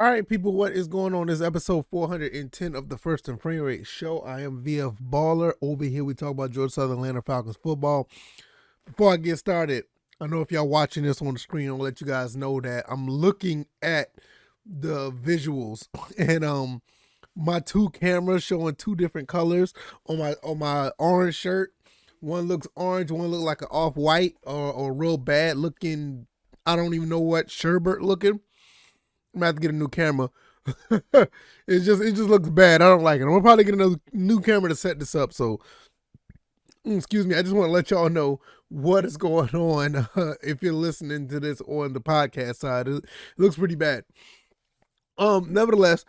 All right, people, what is going on? This is episode 410 of the First and Frame Rate Show. I am VF Baller. Over here, we talk about Georgia Southern Atlanta Falcons football. Before I get started, I know if y'all watching this on the screen, I'll let you guys know that I'm looking at the visuals and my two cameras showing two different colors on my orange shirt. One looks orange, one looks like an off-white or real bad looking. I don't even know what sherbet looking. I'm gonna have to get a new camera. it just looks bad. I don't like it. I'm gonna probably get another new camera to set this up. So, excuse me. I just want to let y'all know what is going on. If you're listening to this on the podcast side, it looks pretty bad. Nevertheless,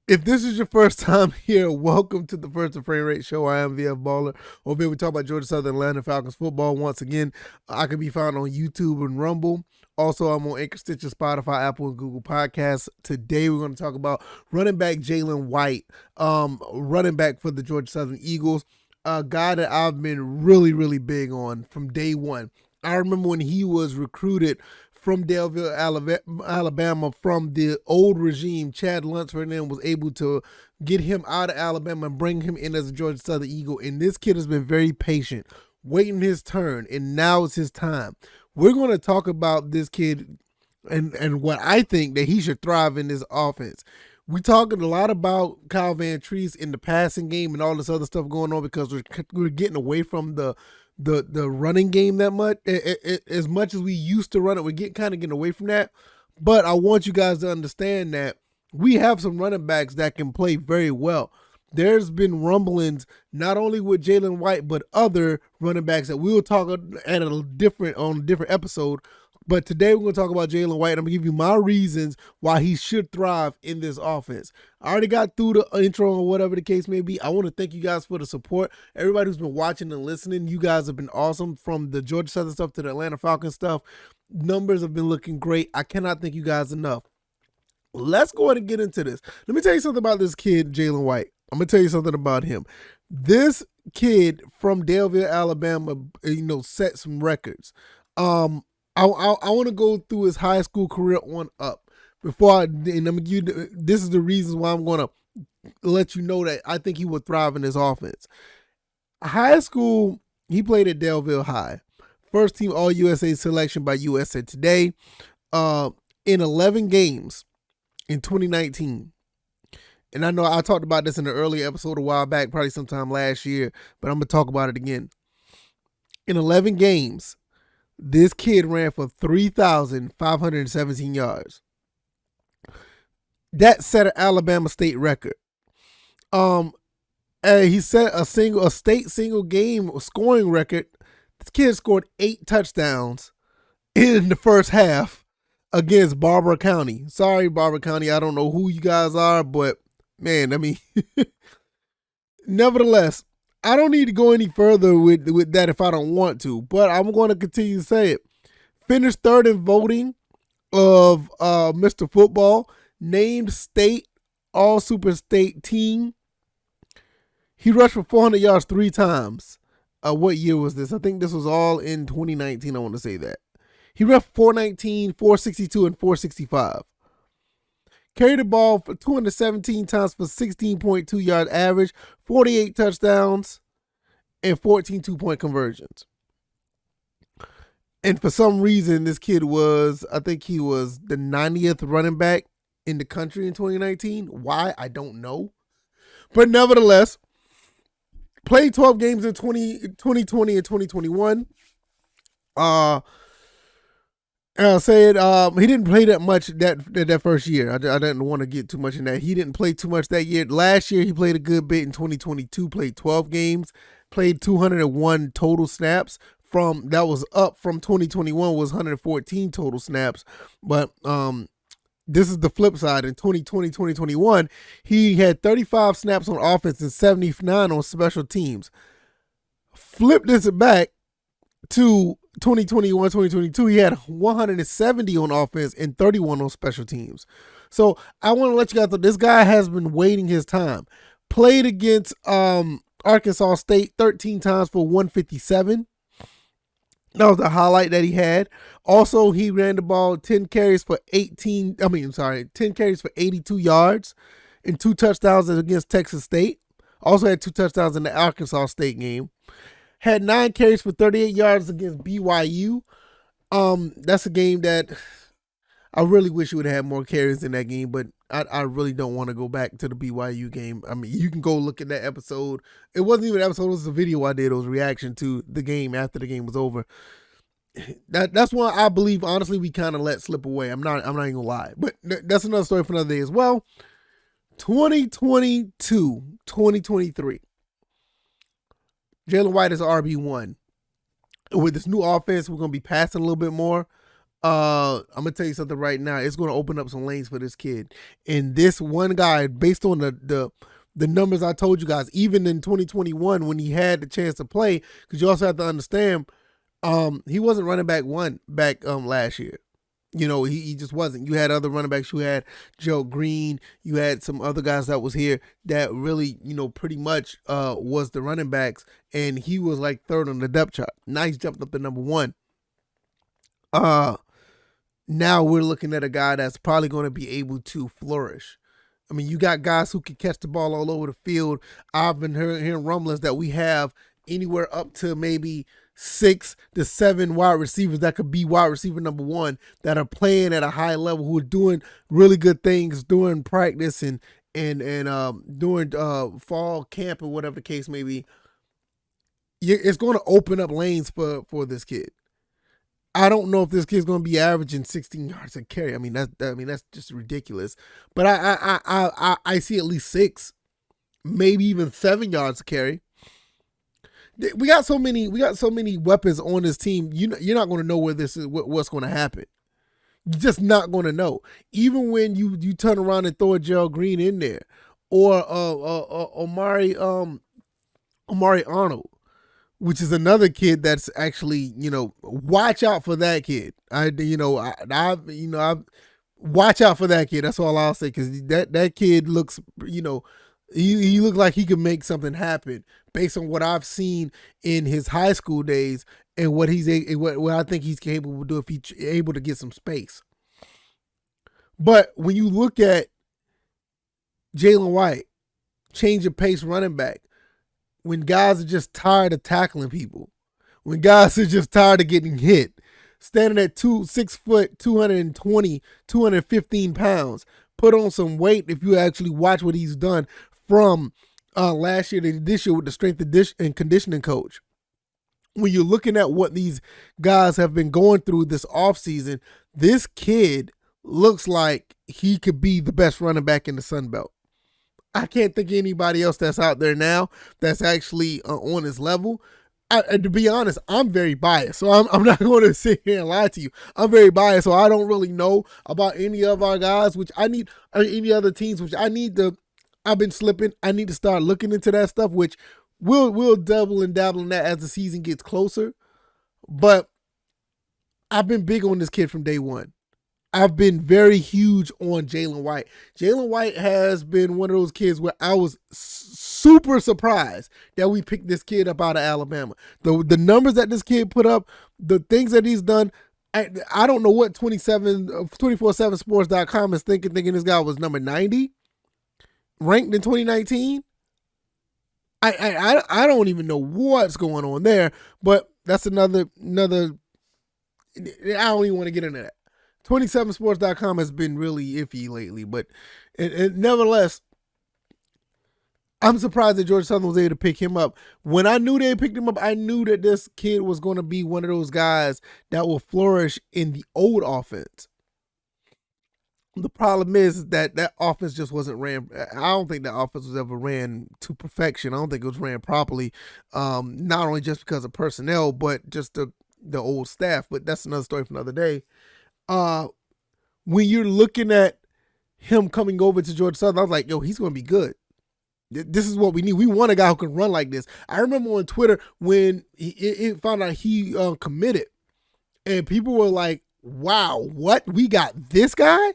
if this is your first time here, welcome to the First and Frame Rate Show. I am VF Baller. Over here, we talk about Georgia Southern Atlanta Falcons football. Once again, I can be found on YouTube and Rumble. Also, I'm on Anchor, Stitcher, Spotify, Apple, and Google Podcasts. Today, we're going to talk about running back Jalen White, running back for the Georgia Southern Eagles, a guy that I've been really big on from day one. I remember when he was recruited from Daleville, Alabama, from the old regime. Chad Lunsford then was able to get him out of Alabama and bring him in as a Georgia Southern Eagle. And this kid has been very patient, waiting his turn, and now is his time. We're going to talk about this kid and what I think that he should thrive in this offense. We're talking a lot about Kyle Van Treese in the passing game and all this other stuff going on because we're getting away from the running game that much. As much as we used to run it, we're getting away from that. But I want you guys to understand that we have some running backs that can play very well. There's been rumblings not only with Jalen White, but other running backs that we will talk at a different episode. But today we're going to talk about Jalen White. I'm going to give you my reasons why he should thrive in this offense. I already got through the intro or whatever the case may be. I want to thank you guys for the support. Everybody who's been watching and listening, you guys have been awesome. From the Georgia Southern stuff to the Atlanta Falcons stuff, numbers have been looking great. I cannot thank you guys enough. Let's go ahead and get into this. Let me tell you something about this kid, Jalen White. I'm going to tell you something about him. This kid from Daleville, Alabama, set some records. I want to go through his high school career on up. And I'm gonna give you, this is the reasons why I'm going to let you know that I think he would thrive in this offense. High school, he played at Daleville High. First team All-USA selection by USA Today. In 11 games in 2019. And I know I talked about this in an earlier episode a while back, probably sometime last year, but I'm going to talk about it again. In 11 games, this kid ran for 3,517 yards. That set an Alabama state record. He set a state single game scoring record. This kid scored 8 touchdowns in the first half against Barbara County. Sorry, Barbara County. I don't know who you guys are, but man, I mean, nevertheless, I don't need to go any further with that if I don't want to, but I'm going to continue to say it. Finished third in voting of Mr. Football, named state all-super state team. He rushed for 400 yards 3 times. What year was this? I think this was all in 2019, I want to say that. He rushed 419, 462, and 465. Carried the ball for 217 times for 16.2 yard average, 48 touchdowns, and 14 2-point conversions. And for some reason, this kid I think he was the 90th running back in the country in 2019. Why? I don't know. But nevertheless, played 12 games in 2020 and 2021. I'll say it. He didn't play that much that first year. I didn't want to get too much in that. He didn't play too much that year. Last year, he played a good bit in 2022. Played 12 games. Played 201 total snaps. That was up from 2021 was 114 total snaps. But this is the flip side. In 2020, 2021, he had 35 snaps on offense and 79 on special teams. Flip this back to 2021, 2022, he had 170 on offense and 31 on special teams. So I want to let you guys know this guy has been waiting his time. Played against Arkansas State 13 times for 157. That was the highlight that he had. Also, he ran the ball 10 carries for 10 carries for 82 yards and 2 touchdowns against Texas State. Also had 2 touchdowns in the Arkansas State game. Had 9 carries for 38 yards against BYU. That's a game that I really wish you would have had more carries in that game, but I really don't want to go back to the BYU game. I mean, you can go look at that episode. It wasn't even an episode, it was a video I did. It was a reaction to the game after the game was over. That's one I believe, honestly, we kind of let slip away. I'm not even gonna lie. But that's another story for another day as well. 2022, 2023. Jalen White is RB1. With this new offense, we're gonna be passing a little bit more. I'm gonna tell you something right now. It's gonna open up some lanes for this kid. And this one guy, based on the numbers I told you guys, even in 2021 when he had the chance to play, because you also have to understand, he wasn't running back one back last year. You know, he just wasn't. You had other running backs. You had Joe Green. You had some other guys that was here that really, pretty much was the running backs, and he was like third on the depth chart. Now he's jumped up to number one. Now we're looking at a guy that's probably going to be able to flourish. I mean, you got guys who can catch the ball all over the field. I've been hearing rumblings that we have anywhere up to maybe 6 to 7 wide receivers that could be wide receiver number one that are playing at a high level, who are doing really good things during practice and during fall camp or whatever the case may be. It's going to open up lanes for this kid. I don't know if this kid's going to be averaging 16 yards a carry. I mean that's just ridiculous. But I see at least 6, maybe even 7 yards a carry. We got so many weapons on this team. You're not going to know where this is, what's going to happen. You're just not going to know. Even when you turn around and throw a Gerald Green in there, or Omari Arnold, which is another kid that's actually, watch out for that kid. Watch out for that kid. That's all I'll say, because that kid looks, he looked like he could make something happen based on what I've seen in his high school days and what I think he's capable of doing if he's able to get some space. But when you look at Jalen White, change of pace running back, when guys are just tired of tackling people, when guys are just tired of getting hit, standing at 6 foot, 220, 215 pounds, put on some weight if you actually watch what he's done from last year to this year with the strength and conditioning coach. When you're looking at what these guys have been going through this offseason, this kid looks like he could be the best running back in the Sun Belt. I can't think of anybody else that's out there now that's actually on his level. To be honest, I'm very biased, so I'm not going to sit here and lie to you. I'm very biased, so I don't really know about any of our guys, which I need, or any other teams, which I need to. I've been slipping. I need to start looking into that stuff, which we'll double and dabble in that as the season gets closer. But I've been big on this kid from day one. I've been very huge on Jalen White. Jalen White has been one of those kids where I was super surprised that we picked this kid up out of Alabama. The numbers that this kid put up, the things that he's done, I don't know what 247sports.com is thinking this guy was number 90, ranked in 2019. I don't even know what's going on there, but that's another. I don't even want to get into that. 27sports.com has been really iffy lately, but nevertheless, I'm surprised that Georgia Southern was able to pick him up. When I knew they picked him up, I knew that this kid was going to be one of those guys that will flourish in the old offense. The problem is that offense just wasn't ran. I don't think that offense was ever ran to perfection. I don't think it was ran properly, not only just because of personnel, but just the old staff. But that's another story for another day. When you're looking at him coming over to Georgia Southern, I was like, yo, he's going to be good. This is what we need. We want a guy who can run like this. I remember on Twitter when he found out he committed, and people were like, wow, what? We got this guy?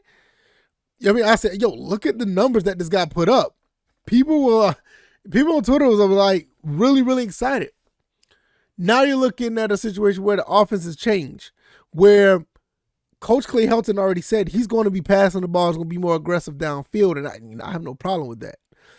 I mean, I said, yo, look at the numbers that this guy put up. People on Twitter was like really, really excited. Now you're looking at a situation where the offense has changed, where Coach Clay Helton already said he's going to be passing the ball, he's going to be more aggressive downfield, and I have no problem with that.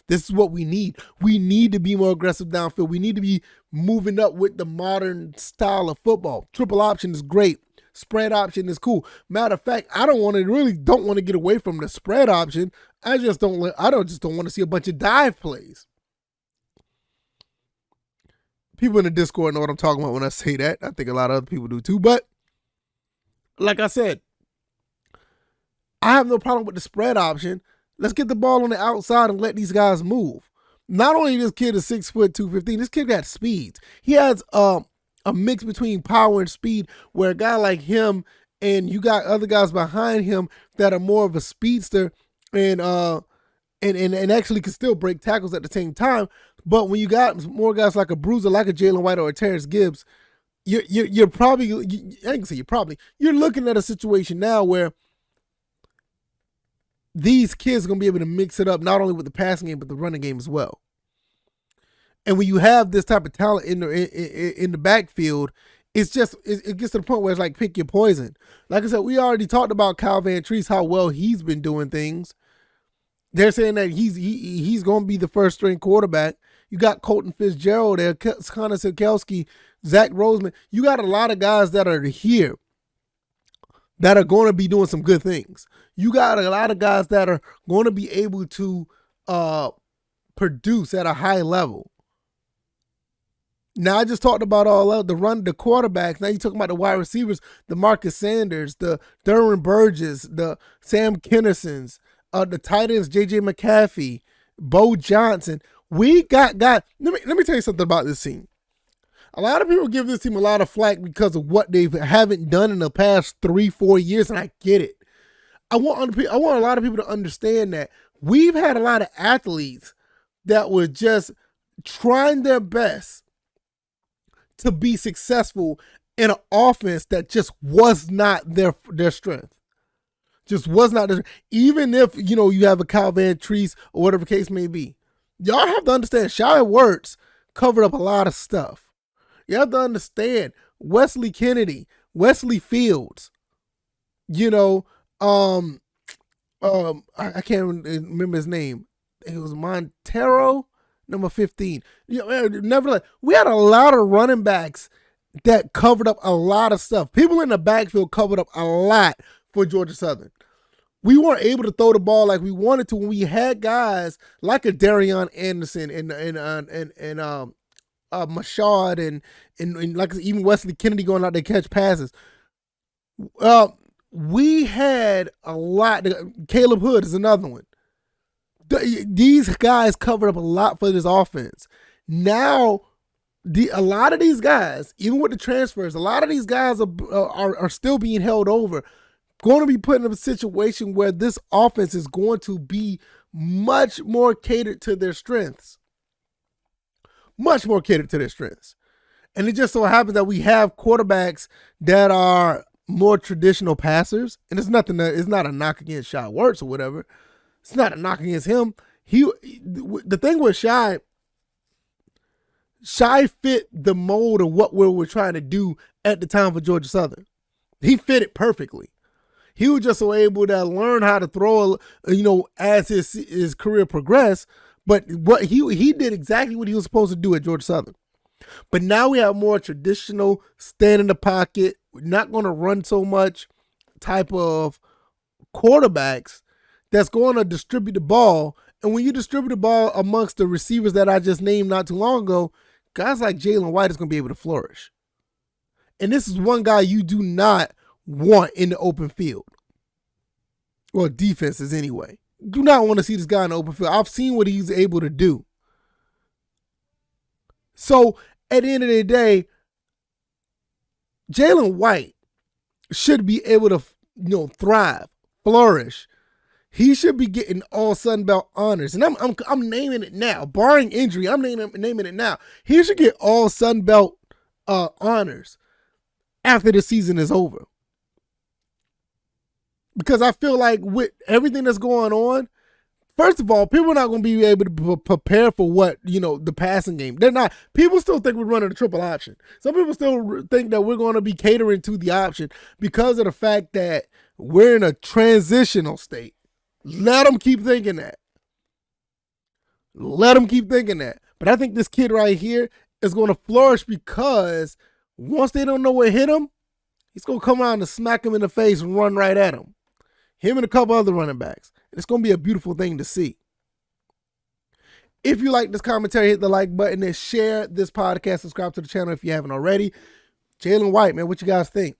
This is what we need. We need to be more aggressive downfield. We need to be moving up with the modern style of football. Triple option is great. Spread option is cool. Matter of fact, I don't want to get away from the spread option. I just don't want to see a bunch of dive plays. People in the Discord know what I'm talking about when I say that. I think a lot of other people do too. But like I said, I have no problem with the spread option. Let's get the ball on the outside and let these guys move. Not only this kid is 6 foot 215, this kid got speeds. He has a mix between power and speed, where a guy like him and you got other guys behind him that are more of a speedster and actually can still break tackles at the same time. But when you got more guys like a Bruiser, like a Jalen White or a Terrence Gibbs, you're probably, I can say you're looking at a situation now where these kids are going to be able to mix it up not only with the passing game, but the running game as well. And when you have this type of talent in the backfield, it gets to the point where it's like pick your poison. Like I said, we already talked about Kyle Van Treese, how well he's been doing things. They're saying that he's going to be the first string quarterback. You got Colton Fitzgerald there, Connor Sikowski, Zach Roseman. You got a lot of guys that are here that are going to be doing some good things. You got a lot of guys that are going to be able to produce at a high level. Now, I just talked about all the quarterbacks. Now you're talking about the wide receivers, the Marcus Sanders, the Derwin Burgess, the Sam Kinnersons, the tight ends, J.J. McCaffrey, Bo Johnson. We got guys. Let me tell you something about this team. A lot of people give this team a lot of flack because of what they haven't done in the past 3-4 years, and I get it. I want a lot of people to understand that we've had a lot of athletes that were just trying their best to be successful in an offense that just was not their strength. Just was not their, even if, you have a Kyle Van Treese or whatever the case may be. Y'all have to understand, Shai Werts covered up a lot of stuff. You have to understand Wesley Kennedy, Wesley Fields, I can't remember his name. It was Montero, number 15. Nevertheless, we had a lot of running backs that covered up a lot of stuff. People in the backfield covered up a lot for Georgia Southern. We weren't able to throw the ball like we wanted to when we had guys like a Darion Anderson and Mashad and like even Wesley Kennedy going out there catch passes. We had a lot. Caleb Hood is another one. These guys covered up a lot for this offense. Now, a lot of these guys, even with the transfers, a lot of these guys are still being held over. Going to be put in a situation where this offense is going to be much more catered to their strengths. Much more catered to their strengths. And it just so happens that we have quarterbacks that are more traditional passers. And it's not a knock against Shai Werts or whatever. It's not a knock against him. The thing with Shai fit the mold of what we were trying to do at the time for Georgia Southern. He fit it perfectly. He was just so able to learn how to throw, as his career progressed. But what he did exactly what he was supposed to do at Georgia Southern. But now we have more traditional, stand in the pocket, not going to run so much type of quarterbacks that's going to distribute the ball. And when you distribute the ball amongst the receivers that I just named not too long ago, guys like Jalen White is going to be able to flourish. And this is one guy you do not want in the open field. Well, defenses anyway. Do not want to see this guy in the open field. I've seen what he's able to do. So, at the end of the day, Jalen White should be able to, thrive, flourish. He should be getting all Sun Belt honors. And I'm naming it now. Barring injury, I'm naming it now. He should get all Sun Belt honors after the season is over. Because I feel like with everything that's going on, first of all, people are not going to be able to prepare for what, the passing game. They're not. People still think we're running a triple option. Some people still think that we're going to be catering to the option because of the fact that we're in a transitional state. Let them keep thinking that. Let them keep thinking that. But I think this kid right here is going to flourish because once they don't know what hit him, he's going to come around and smack him in the face and run right at him. Him and a couple other running backs. It's going to be a beautiful thing to see. If you like this commentary, hit the like button and share this podcast. Subscribe to the channel if you haven't already. Jalen White, man, what you guys think?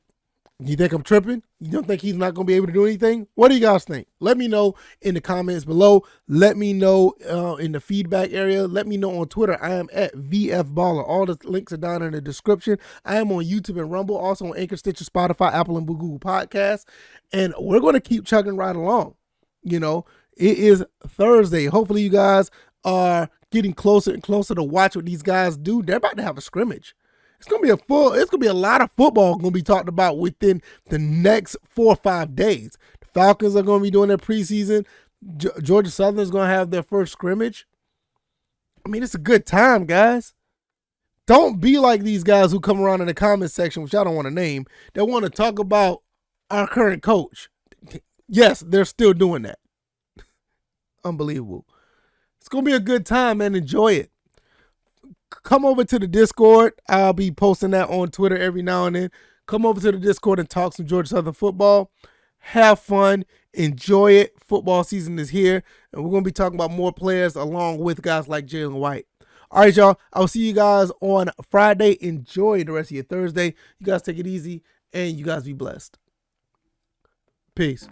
You think I'm tripping? You don't think he's not going to be able to do anything? What do you guys think? Let me know in the comments below. Let me know in the feedback area. Let me know on Twitter. I am at VFBaller. All the links are down in the description. I am on YouTube and Rumble, also on Anchor, Stitcher, Spotify, Apple, and Google Podcasts. And we're going to keep chugging right along. It is Thursday. Hopefully you guys are getting closer and closer to watch what these guys do. They're about to have a scrimmage. It's gonna be a lot of football gonna be talked about within the next 4 or 5 days. The Falcons are gonna be doing their preseason. Georgia Southern is gonna have their first scrimmage. I mean, it's a good time, guys. Don't be like these guys who come around in the comment section, which I don't want to name, that want to talk about our current coach. Yes, they're still doing that. Unbelievable. It's gonna be a good time, man. Enjoy it. Come over to the Discord. I'll be posting that on Twitter every now and then. Come over to the Discord and talk some Georgia Southern football. Have fun. Enjoy it. Football season is here. And we're going to be talking about more players along with guys like Jalen White. All right, y'all. I'll see you guys on Friday. Enjoy the rest of your Thursday. You guys take it easy and you guys be blessed. Peace.